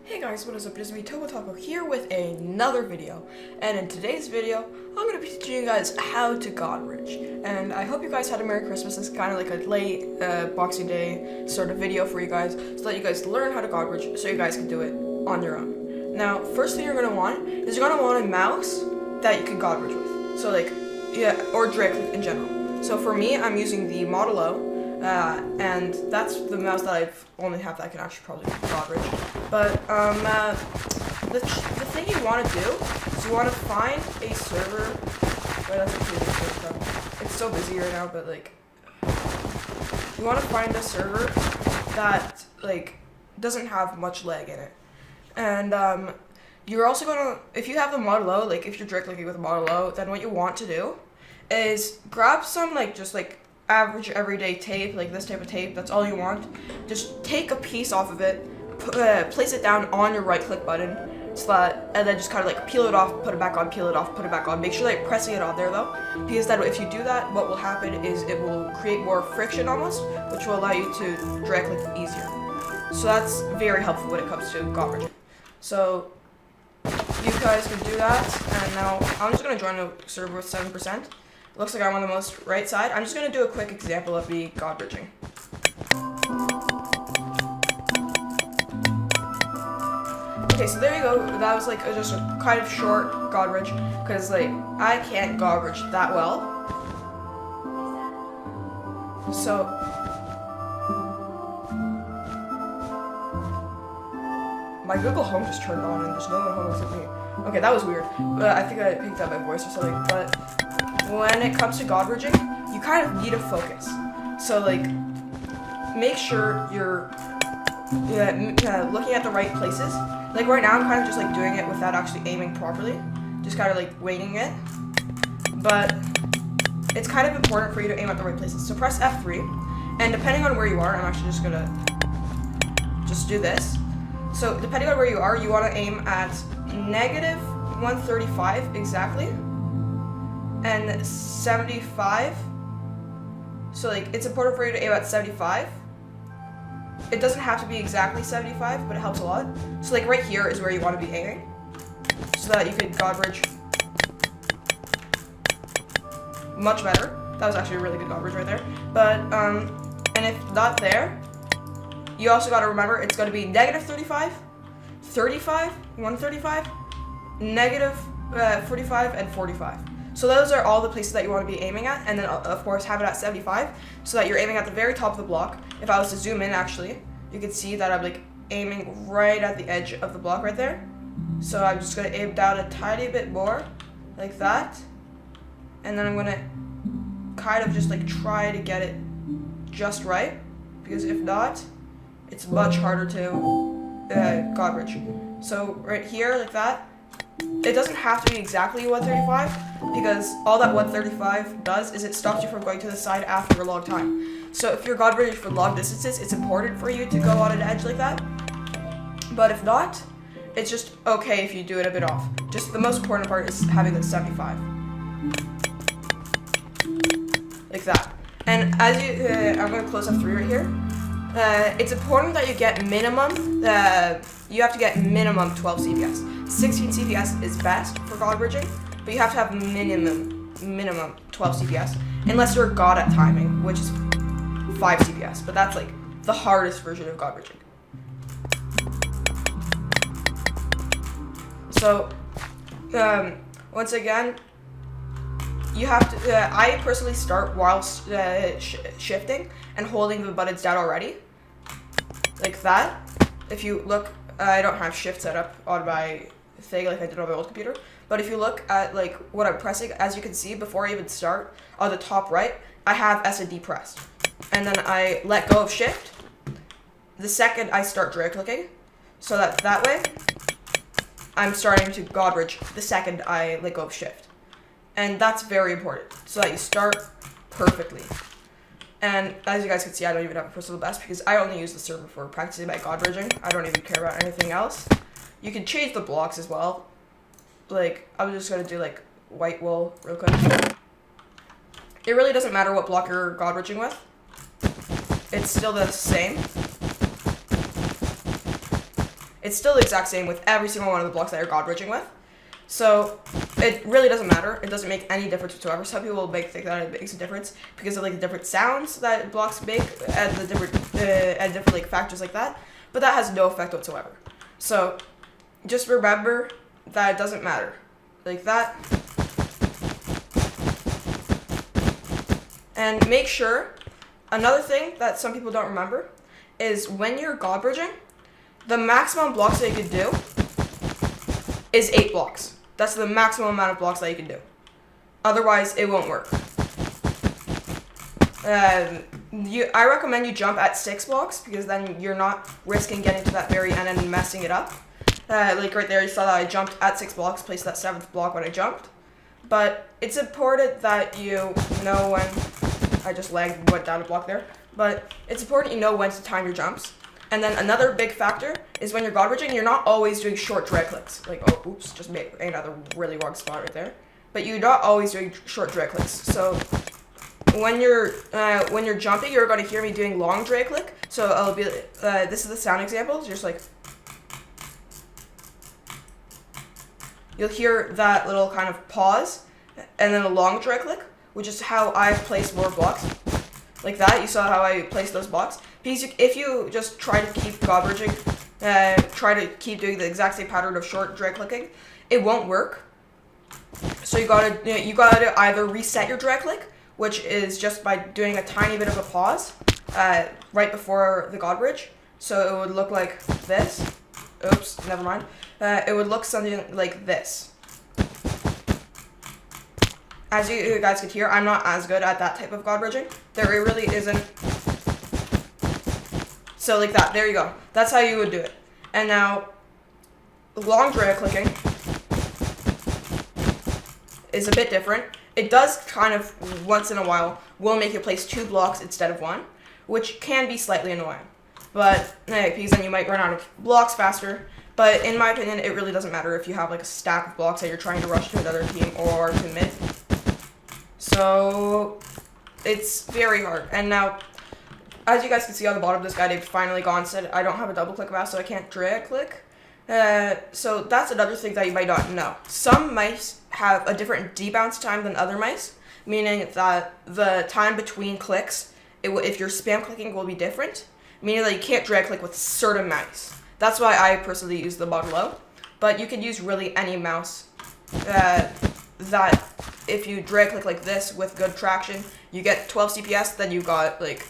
Hey guys, what is up? It is me, TobaTaco, here with another video. And in today's video, I'm going to be teaching you guys how to GODBRIDGE. And I hope you guys had a Merry Christmas. It's kind of like a late Boxing Day sort of video for you guys, so that you guys learn how to GODBRIDGE, so you guys can do it on your own. Now, first thing you're going to want is you're going to want a mouse that you can GODBRIDGE with. So like, yeah, or drag click in general. So for me, I'm using the Model O. And that's the mouse that I've only have that I can actually probably GODBRIDGE. But the thing you want to do is you want to find a server. Wait, that's actually really cool. It's so busy right now, but like you want to find a server that like doesn't have much lag in it. And you're also gonna, if you have the Model O, like if you're direct clicking with a Model O, then what you want to do is grab some like just like average everyday tape, like this type of tape. That's all you want. Just take a piece off of it, place it down on your right click button, so that, and then just kind of like peel it off, put it back on, peel it off, put it back on. Make sure that you're pressing it on there though, because that if you do that, what will happen is it will create more friction almost, which will allow you to drag click easier. So that's very helpful when it comes to GODBRIDGE. So you guys can do that, and now I'm just gonna join a server with 7%. Looks like I'm on the most right side. I'm just going to do a quick example of me GODBRIDGing. Okay, so there you go. That was like just a kind of short GODBRIDGE, because like I can't GODBRIDGE that well. So my Google Home just turned on and there's no one home except me. Okay, that was weird. I think I picked up my voice or something, but when it comes to GODBRIDGing, you kind of need to focus. So like, make sure you're looking at the right places. Like right now, I'm kind of just like doing it without actually aiming properly, just kind of like winging it. But it's kind of important for you to aim at the right places. So press F3, and depending on where you are, I'm actually just gonna just do this. So depending on where you are, you want to aim at negative 135 exactly. And 75. So like it's important for you to aim at 75. It doesn't have to be exactly 75, but it helps a lot. So like right here is where you want to be aiming, so that you can GODBRIDGE much better. That was actually a really good GODBRIDGE right there. But and if not there, you also got to remember it's going to be negative 35, 35, 135, negative 45, and 45. So those are all the places that you want to be aiming at, and then of course have it at 75, so that you're aiming at the very top of the block. If I was to zoom in, actually, you can see that I'm like aiming right at the edge of the block right there. So I'm just going to aim down a tiny bit more, like that, and then I'm going to kind of just like try to get it just right, because if not, it's much harder to GODBRIDGE. So right here, like that, it doesn't have to be exactly 135, because all that 135 does is it stops you from going to the side after a long time. So if you're GODBRIDGing for long distances, it's important for you to go on an edge like that. But if not, it's just okay if you do it a bit off. Just the most important part is having that 75. Like that. And as you, I'm going to close F3 right here. It's important that you get minimum, you have to get minimum 12 CPS. 16 CPS is best for GODBRIDGing, but you have to have minimum 12 CPS, unless you're God at timing, which is 5 CPS, but that's like the hardest version of GODBRIDGing. So, once again, you have to, I personally start while shifting and holding the buttons down already, like that. If you look, I don't have shift set up on my thing like I did on my old computer, but if you look at like what I'm pressing, as you can see before I even start, on the top right, I have S and D pressed. And then I let go of shift the second I start drag clicking, so that way, I'm starting to GODBRIDGE the second I let go of shift. And that's very important, so that you start perfectly. And as you guys can see, I don't even have a personal best, because I only use the server for practicing my GODBRIDGing. I don't even care about anything else. You can change the blocks as well. Like, I'm just going to do like white wool real quick. It really doesn't matter what block you're GODBRIDGing with. It's still the same. It's still the exact same with every single one of the blocks that you're God bridging with. So it really doesn't matter. It doesn't make any difference whatsoever. Some people will think that it makes a difference because of like the different sounds that blocks make and the different like factors like that. But that has no effect whatsoever. So just remember that it doesn't matter. Like that. And make sure, another thing that some people don't remember is when you're God bridging, the maximum blocks that you can do is 8 blocks. That's the maximum amount of blocks that you can do. Otherwise, it won't work. I recommend you jump at 6 blocks because then you're not risking getting to that very end and messing it up. Like right there, you saw that I jumped at 6 blocks, placed that 7th block when I jumped. But it's important that you know when... I just lagged, went down a block there. But it's important you know when to time your jumps. And then another big factor is when you're God bridging, you're not always doing short drag clicks. Like, oh, oops, just made another really wrong spot right there. But you're not always doing short drag clicks. So when you're jumping, you're going to hear me doing long drag click. So I'll be this is the sound example. It's just like you'll hear that little kind of pause and then a long drag click, which is how I place more blocks. Like that, you saw how I placed those blocks. Because if you just try to keep God bridging, try to keep doing the exact same pattern of short drag clicking, it won't work. So you gotta either reset your drag click, which is just by doing a tiny bit of a pause right before the God bridge. So it would look like this. Oops, never mind. It would look something like this. As you guys could hear, I'm not as good at that type of God bridging. There really isn't. So like that, there you go. That's how you would do it. And now, long drag clicking is a bit different. It does kind of, once in a while, will make you place 2 blocks instead of 1, which can be slightly annoying. But, because then you might run out of blocks faster. But in my opinion, it really doesn't matter if you have like a stack of blocks that you're trying to rush to another team or to mid. So it's very hard. And now, as you guys can see on the bottom, this guy Dave finally gone said I don't have a double click mouse, so I can't drag click. So that's another thing that you might not know. Some mice have a different debounce time than other mice, meaning that the time between clicks, if you're spam clicking, will be different, meaning that you can't drag click with certain mice. That's why I personally use the model O, but you can use really any mouse that if you drag click like this with good traction, you get 12 CPS, then you got like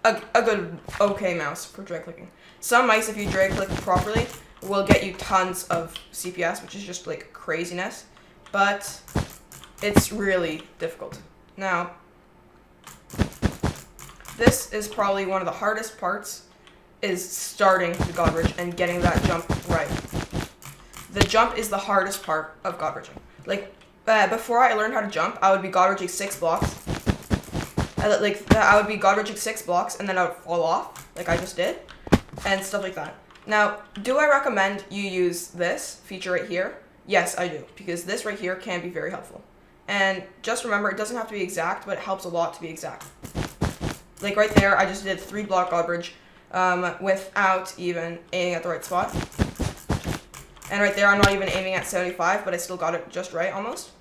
a good okay mouse for drag clicking. Some mice, if you drag click properly, will get you tons of CPS, which is just like craziness, but it's really difficult. Now, this is probably one of the hardest parts, is starting the God bridge and getting that jump right. The jump is the hardest part of God bridging. Like, before I learned how to jump, I would be God bridging 6 blocks. I would be God bridging 6 blocks and then I would fall off, like I just did, and stuff like that. Now, do I recommend you use this feature right here? Yes, I do, because this right here can be very helpful. And just remember, it doesn't have to be exact, but it helps a lot to be exact. Like right there, I just did 3 block God bridge without even aiming at the right spot. And right there, I'm not even aiming at 75, but I still got it just right, almost.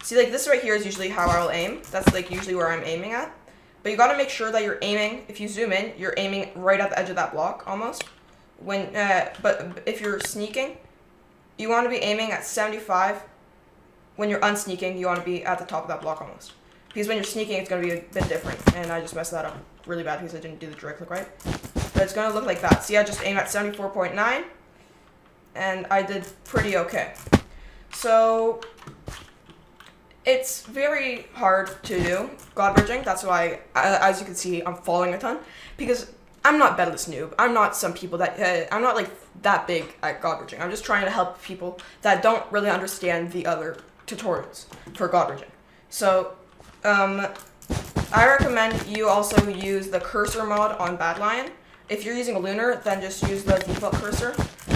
See, like this right here is usually how I will aim. That's like usually where I'm aiming at. But you gotta make sure that you're aiming, if you zoom in, you're aiming right at the edge of that block, almost. But if you're sneaking, you want to be aiming at 75. When you're unsneaking, you want to be at the top of that block almost. Because when you're sneaking, it's going to be a bit different. And I just messed that up really bad because I didn't do the direct click right. But it's going to look like that. See, I just aimed at 74.9. And I did pretty okay. So it's very hard to do God bridging. That's why, as you can see, I'm falling a ton. Because I'm not Bedless Noob. I'm not some people that, I'm not like that big at God bridging. I'm just trying to help people that don't really understand the other tutorials for God bridging. So, I recommend you also use the cursor mod on Badlion. If you're using a Lunar, then just use the default cursor.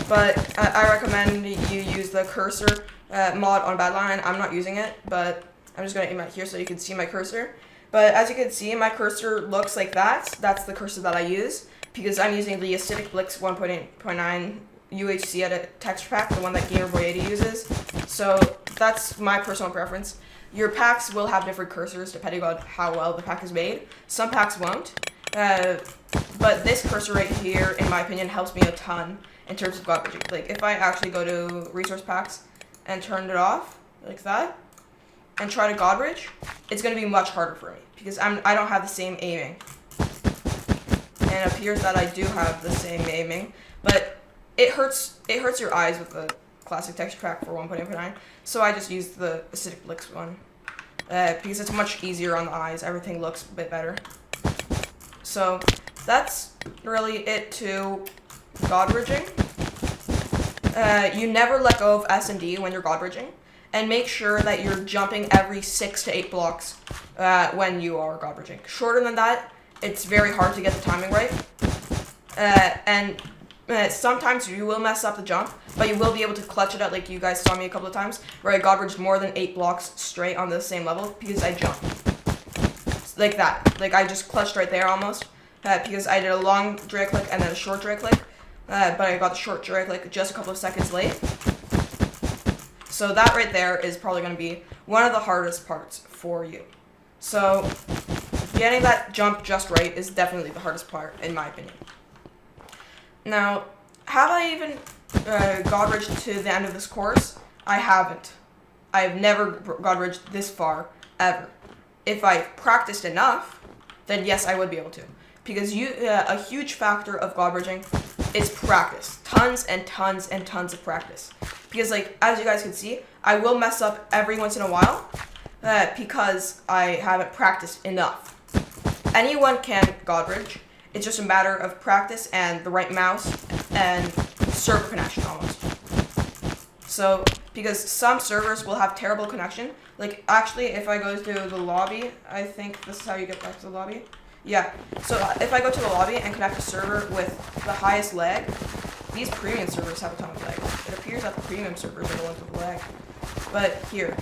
But I recommend you use the cursor mod on Badlion. I'm not using it, but I'm just going to aim at here so you can see my cursor. But as you can see, my cursor looks like that. That's the cursor that I use because I'm using the Acidic Blix 1.8.9 UHC edit texture pack, the one that GamerBoy80 uses. So that's my personal preference. Your packs will have different cursors depending on how well the pack is made. Some packs won't. But this cursor right here, in my opinion, helps me a ton in terms of GODBRIDGing. Like, if I actually go to resource packs and turn it off, like that, and try to GODBRIDGE, it's going to be much harder for me, because I don't have the same aiming. And it appears that I do have the same aiming, but it hurts your eyes with the classic texture pack for 1.8.9, so I just used the Acidic Licks one, because it's much easier on the eyes, everything looks a bit better. So that's really it to GODBRIDGing. You never let go of S and D when you're GODBRIDGing, and make sure that you're jumping every 6 to 8 blocks when you are GODBRIDGing. Shorter than that, it's very hard to get the timing right, and sometimes you will mess up the jump, but you will be able to clutch it out, like you guys saw me a couple of times, where I GODBRIDGed more than 8 blocks straight on the same level, because I jumped. Like that. Like, I just clutched right there almost, because I did a long drag click and then a short drag click, but I got the short drag click just a couple of seconds late. So that right there is probably going to be one of the hardest parts for you. So getting that jump just right is definitely the hardest part, in my opinion. Now, have I even GODBRIDGed to the end of this course? I haven't. I have never GODBRIDGed this far, ever. If I practiced enough, then yes, I would be able to. Because a huge factor of GODBRIDGing is practice. Tons and tons and tons of practice. Because, like, as you guys can see, I will mess up every once in a while, because I haven't practiced enough. Anyone can GODBRIDGE. It's just a matter of practice and the right mouse and server connection almost. So, because some servers will have terrible connection. Like, actually, if I go to the lobby, I think this is how you get back to the lobby. Yeah, so if I go to the lobby and connect a server with the highest lag, these premium servers have a ton of lag. It appears that the premium servers are the ones with lag. But here,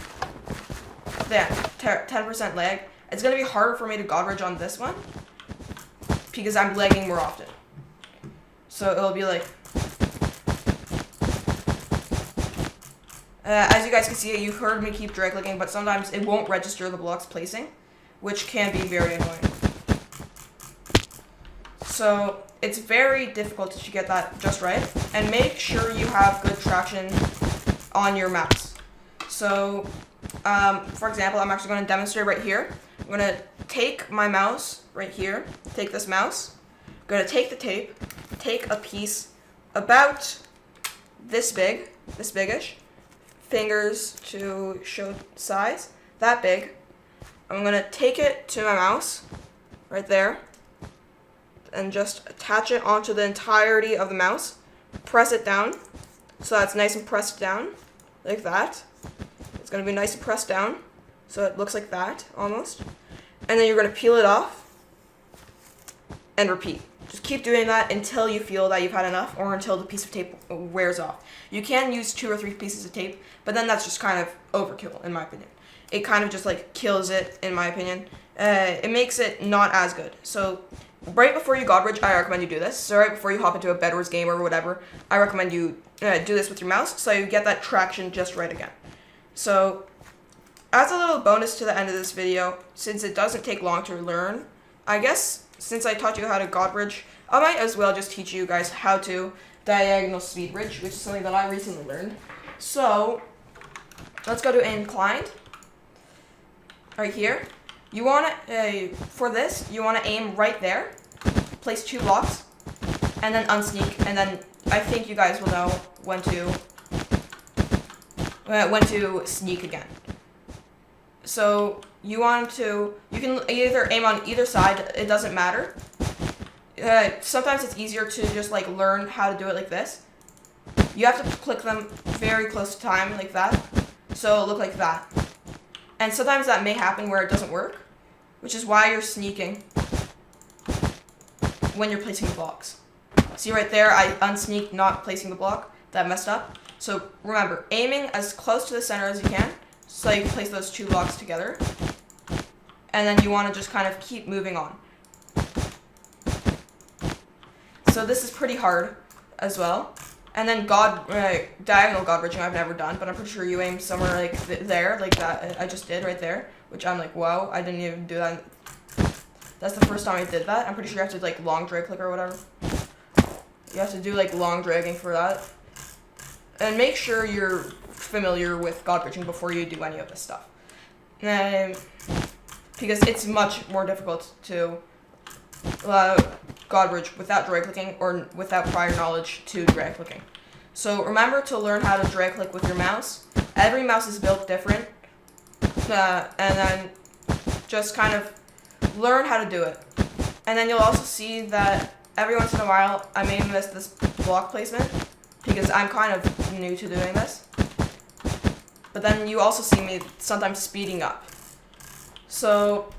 then, 10% lag. It's going to be harder for me to GODBRIDGE on this one, because I'm lagging more often. So it'll be like, as you guys can see, you heard me keep drag clicking, but sometimes it won't register the block's placing, which can be very annoying. So it's very difficult to get that just right, and make sure you have good traction on your mouse. So, for example, I'm actually going to demonstrate right here. I'm going to take my mouse right here, take this mouse, I'm going to take the tape, take a piece about this big, this biggish, fingers to show size, that big. I'm going to take it to my mouse, right there, and just attach it onto the entirety of the mouse. Press it down, so that's nice and pressed down, like that. It's going to be nice and pressed down, so it looks like that, almost. And then you're going to peel it off, and repeat. Just keep doing that until you feel that you've had enough, or until the piece of tape wears off. You can use 2 or 3 pieces of tape, but then that's just kind of overkill, in my opinion. It kind of just, like, kills it, in my opinion. It makes it not as good. So, right before you GODBRIDGE, I recommend you do this. So right before you hop into a Bed Wars game or whatever, I recommend you do this with your mouse, so you get that traction just right again. So, as a little bonus to the end of this video, since it doesn't take long to learn, I guess since I taught you how to GODBRIDGE, I might as well just teach you guys how to diagonal speed bridge, which is something that I recently learned. So, let's go to inclined. Right here. You want to, for this, you want to aim right there, place 2 blocks, and then unsneak, and then I think you guys will know when to sneak again. So you can either aim on either side, it doesn't matter. Sometimes it's easier to just like learn how to do it like this. You have to click them very close to time, like that, so it'll look like that. And sometimes that may happen where it doesn't work, which is why you're sneaking when you're placing the blocks. See right there, I unsneaked not placing the block. That messed up. So remember, aiming as close to the center as you can, so you can place those 2 blocks together. And then you want to just kind of keep moving on. So this is pretty hard as well. And then diagonal God bridging I've never done, but I'm pretty sure you aim somewhere like there, like that I just did right there, which I'm like, wow, I didn't even do that. That's the first time I did that. I'm pretty sure you have to like long drag click or whatever. You have to do like long dragging for that. And make sure you're familiar with God bridging before you do any of this stuff. Because it's much more difficult to God bridge without drag clicking or without prior knowledge to drag clicking. So remember to learn how to drag click with your mouse. Every mouse is built different. And then just kind of learn how to do it. And then you'll also see that every once in a while I may miss this block placement because I'm kind of new to doing this. But then you also see me sometimes speeding up. So,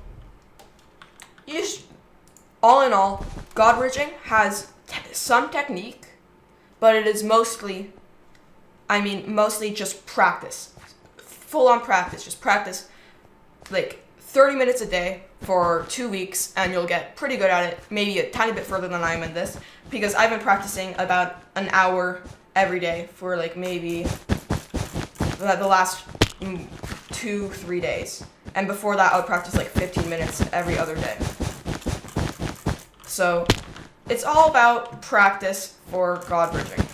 all in all, God bridging has some technique, but it is mostly just practice. Full on practice. Just practice like 30 minutes a day for 2 weeks, and you'll get pretty good at it. Maybe a tiny bit further than I am in this, because I've been practicing about an hour every day for like maybe the last 2-3 days. And before that, I would practice like 15 minutes every other day. So, it's all about practice for God bridging.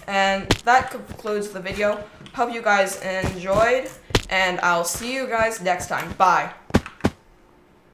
And that concludes the video. Hope you guys enjoyed, and I'll see you guys next time. Bye.